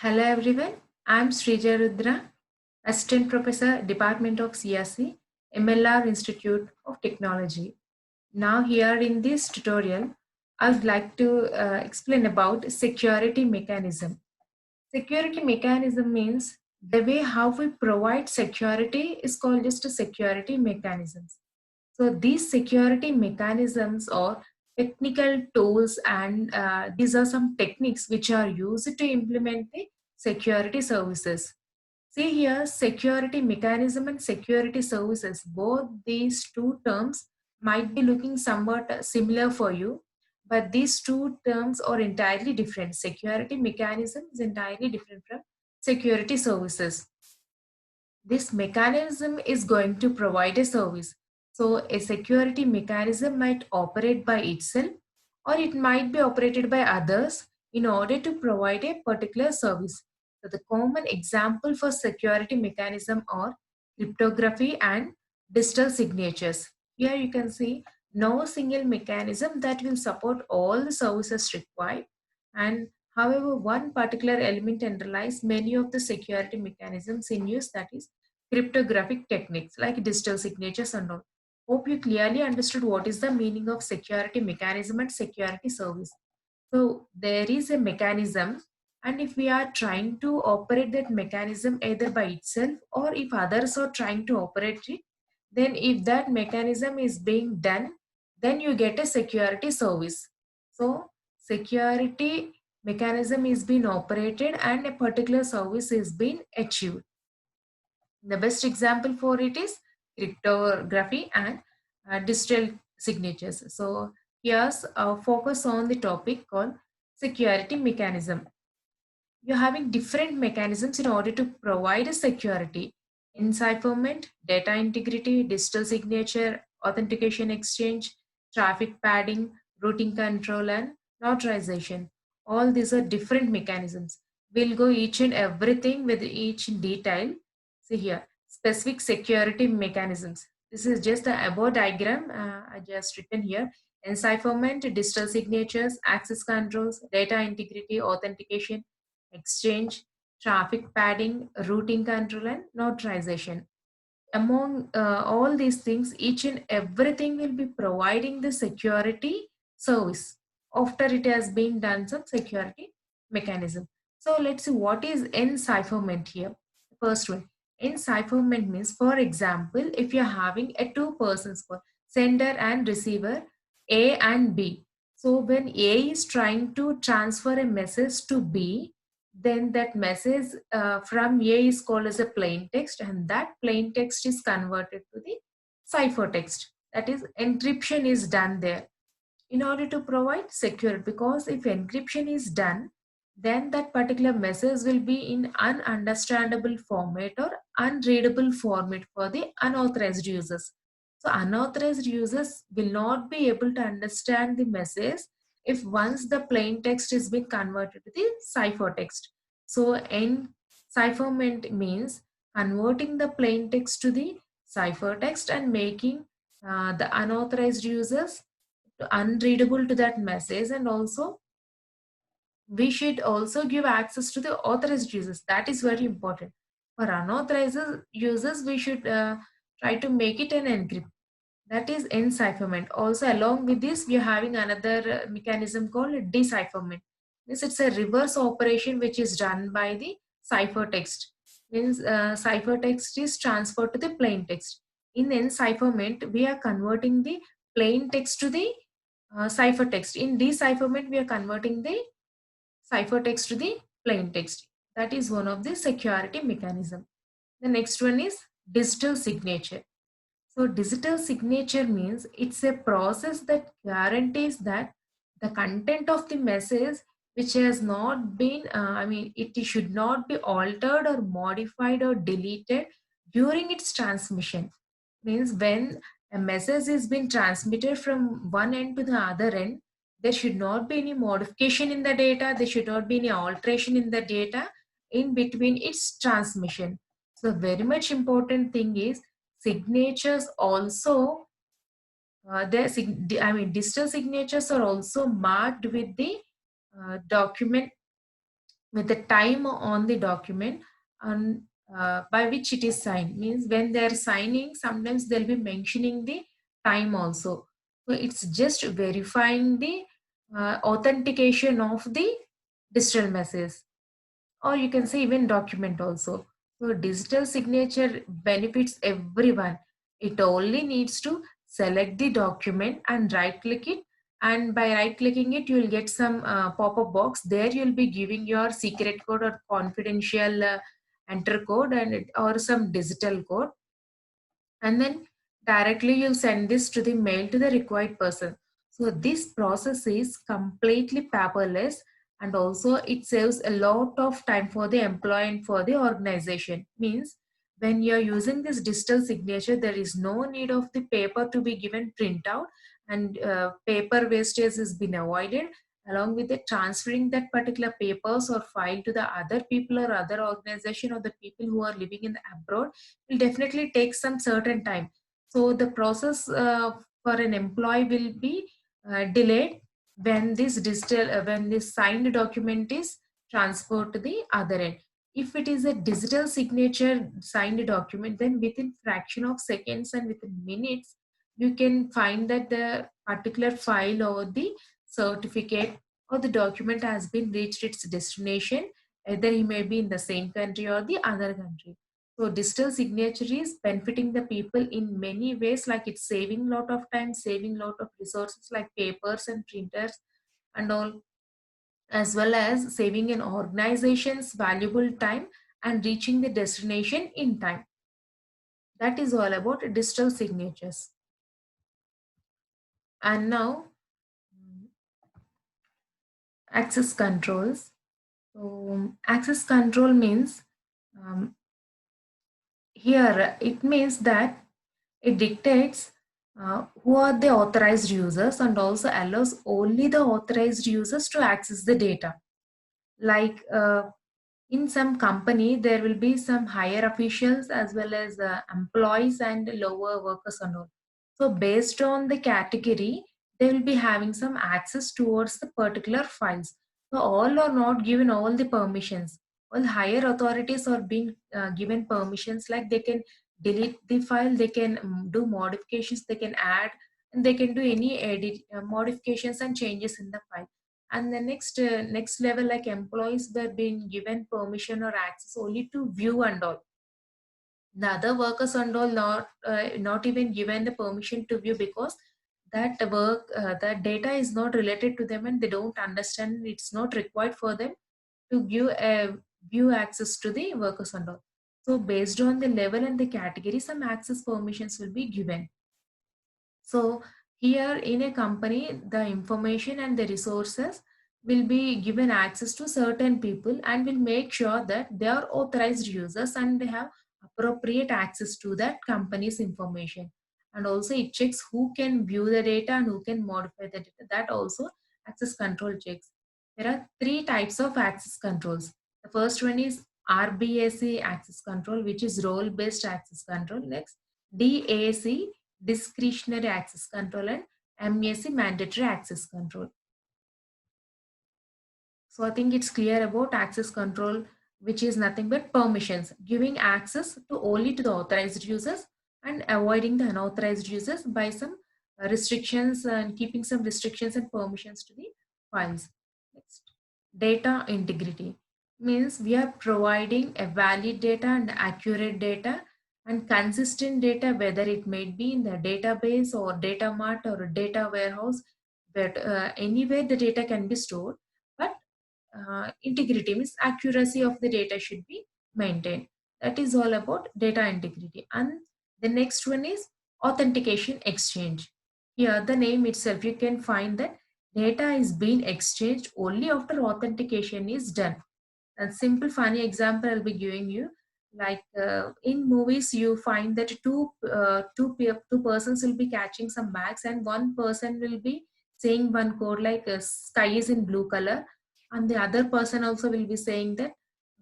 Hello everyone, I am Srija Rudra, Assistant Professor, Department of CSE, MLR Institute of Technology. Now here in this tutorial, I would like to explain about security mechanism. Security mechanism means the way how we provide security is called just a security mechanisms. So these security mechanisms are technical tools and these are some techniques which are used to implement the security services. See here, security mechanism and security services, both these two terms might be looking somewhat similar for you, but these two terms are entirely different. Security mechanism is entirely different from security services. This mechanism is going to provide a service. So a security mechanism might operate by itself or it might be operated by others in order to provide a particular service. So the common example for security mechanism are cryptography and digital signatures. Here you can see no single mechanism that will support all the services required, and however one particular element underlies many of the security mechanisms in use, that is cryptographic techniques like digital signatures and all. Hope you clearly understood what is the meaning of security mechanism and security service. So there is a mechanism, and if we are trying to operate that mechanism either by itself or if others are trying to operate it, then if that mechanism is being done, then you get a security service. So security mechanism is being operated and a particular service is being achieved. The best example for it is cryptography and digital signatures. So here's a focus on the topic called security mechanism. You're having different mechanisms in order to provide a security: encipherment, data integrity, digital signature, authentication exchange, traffic padding, routing control, and notarization. All these are different mechanisms. We'll go each and everything with each in detail. See here, specific security mechanisms. This is just the above diagram I just written here. Encipherment, digital signatures, access controls, data integrity, authentication, exchange, traffic padding, routing control, and notarization. Among all these things, each and everything will be providing the security service after it has been done some security mechanism. So let's see what is encipherment here. First one, encipherment means, for example, if you're having a two persons call, sender and receiver, A and B. So when A is trying to transfer a message to B, then that message from A is called as a plain text, and that plain text is converted to the ciphertext. That is, encryption is done there in order to provide security, because if encryption is done, then that particular message will be in ununderstandable format or unreadable format for the unauthorized users. So unauthorized users will not be able to understand the message if once the plain text is being converted to the ciphertext. So encipherment means converting the plain text to the ciphertext and making the unauthorized users unreadable to that message, and also we should also give access to the authorized users. That is very important. For unauthorized users, we should try to make it an encrypt. That is encipherment. Also, along with this, we are having another mechanism called decipherment. This it's a reverse operation which is done by the ciphertext. Means ciphertext is transferred to the plain text. In encipherment, we are converting the plain text to the ciphertext. In decipherment, we are converting the ciphertext to the plain text. That is one of the security mechanism. The next one is digital signature. So digital signature means it's a process that guarantees that the content of the message which has not been, it should not be altered or modified or deleted during its transmission. Means when a message is being transmitted from one end to the other end, there should not be any modification in the data, there should not be any alteration in the data in between its transmission. So very much important thing is signatures also, digital signatures are also marked with the document with the time on the document and by which it is signed. Means when they are signing, sometimes they'll be mentioning the time also. So it's just verifying the authentication of the digital message, or you can say even document also. So digital signature benefits everyone. It only needs to select the document and right click it, and by right clicking it you will get some pop-up box. There you'll be giving your secret code or confidential enter code or some digital code, and then directly you'll send this to the mail to the required person. So this process is completely paperless, and also it saves a lot of time for the employee and for the organization. Means when you're using this digital signature, there is no need of the paper to be given printout, and paper wastage has been avoided. Along with the transferring that particular papers or file to the other people or other organization or the people who are living in the abroad will definitely take some certain time. So the process for an employee will be delayed when when this signed document is transferred to the other end. If it is a digital signature signed document, then within fraction of seconds and within minutes, you can find that the particular file or the certificate or the document has been reached its destination. Either he may be in the same country or the other country. So digital signature is benefiting the people in many ways, like it's saving lot of time, saving lot of resources like papers and printers and all, as well as saving an organization's valuable time and reaching the destination in time. That is all about digital signatures. And now access controls. So access control means um, here it means that it dictates who are the authorized users and also allows only the authorized users to access the data. Like in some company, there will be some higher officials as well as employees and lower workers and all. So based on the category, they will be having some access towards the particular files. So all are not given all the permissions. All higher authorities are being given permissions, like they can delete the file, they can do modifications, they can add, and they can do any edit modifications and changes in the file. And the next level, like employees were being given permission or access only to view and all. The other workers and all not even given the permission to view, because that data is not related to them and they don't understand, it's not required for them to give a view access to the workers and all. So based on the level and the category, some access permissions will be given. So here in a company, the information and the resources will be given access to certain people and will make sure that they are authorized users and they have appropriate access to that company's information. And also it checks who can view the data and who can modify the data. That also access control checks. There are three types of access controls. The first one is RBAC access control, which is role-based access control. Next, DAC, discretionary access control, and MAC, mandatory access control. So I think it's clear about access control, which is nothing but permissions, giving access to only to the authorized users and avoiding the unauthorized users by some restrictions and keeping some restrictions and permissions to the files. Next, data integrity means we are providing a valid data and accurate data and consistent data, whether it may be in the database or data mart or a data warehouse, but anywhere the data can be stored. But integrity means accuracy of the data should be maintained. That is all about data integrity. And the next one is authentication exchange. Here the name itself, you can find that data is being exchanged only after authentication is done. A simple funny example I'll be giving you, like in movies you find that two persons will be catching some bags and one person will be saying one code like sky is in blue color, and the other person also will be saying that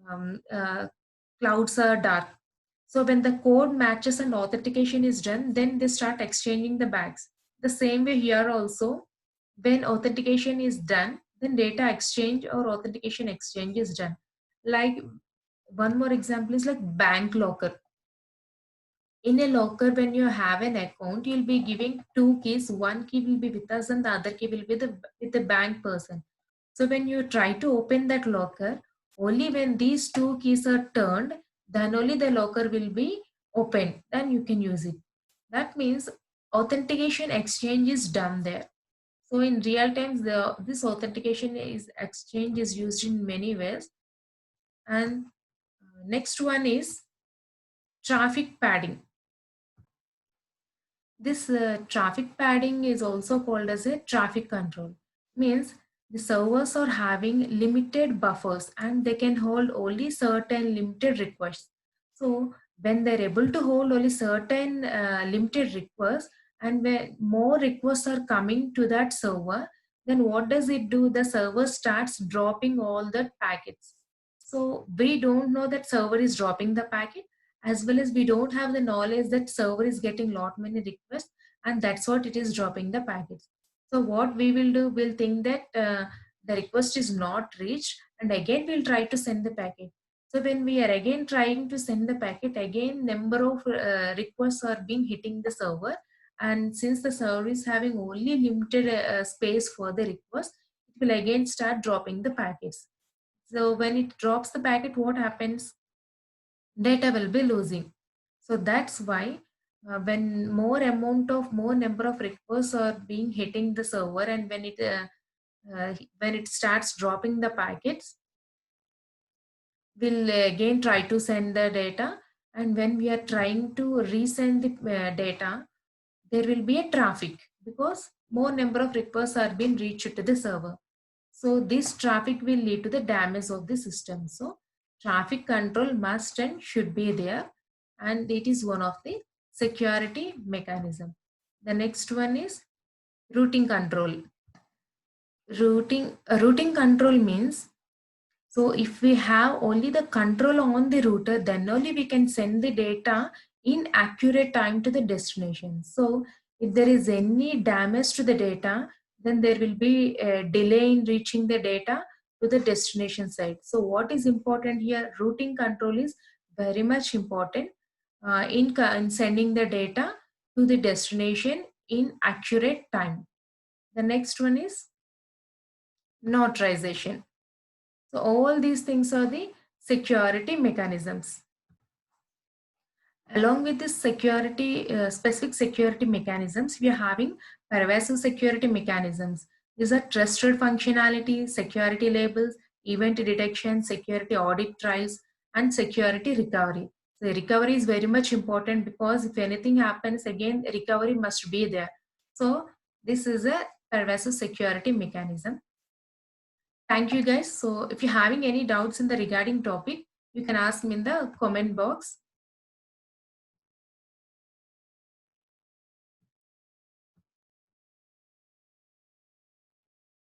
um, uh, clouds are dark. So when the code matches and authentication is done, then they start exchanging the bags. The same way here also, when authentication is done, then data exchange or authentication exchange is done. Like one more example is like bank locker. In a locker, when you have an account, you'll be giving two keys. One key will be with us and the other key will be with the bank person. So when you try to open that locker, only when these two keys are turned, then only the locker will be opened. Then you can use it. That means authentication exchange is done there. So in real times, this authentication is exchange is used in many ways. And next one is traffic padding. This traffic padding is also called as a traffic control. Means the servers are having limited buffers and they can hold only certain limited requests. So when they're able to hold only certain limited requests, and when more requests are coming to that server, then what does it do? The server starts dropping all the packets. So we don't know that server is dropping the packet, as well as we don't have the knowledge that server is getting lot many requests, and that's what it is dropping the packets. So what we will do, we'll think that the request is not reached, and again we'll try to send the packet. So when we are again trying to send the packet, again number of requests are being hitting the server, and since the server is having only limited space for the request, it will again start dropping the packets. So when it drops the packet, what happens? Data will be losing. So that's why when more number of requests are being hitting the server, and when it starts dropping the packets, we'll again try to send the data. And when we are trying to resend the data, there will be a traffic because more number of requests are being reached to the server. So this traffic will lead to the damage of the system. So traffic control must and should be there, and it is one of the security mechanism. The next one is routing control. Routing control means, so if we have only the control on the router, then only we can send the data in accurate time to the destination. So if there is any damage to the data, then there will be a delay in reaching the data to the destination site. So what is important here? Routing control is very much important in sending the data to the destination in accurate time. The next one is notarization. So all these things are the security mechanisms. Along with this specific security mechanisms, we are having pervasive security mechanisms. These are trusted functionality, security labels, event detection, security audit trials, and security recovery. The recovery is very much important because if anything happens, again, recovery must be there. So this is a pervasive security mechanism. Thank you guys. So if you're having any doubts in the regarding topic, you can ask me in the comment box.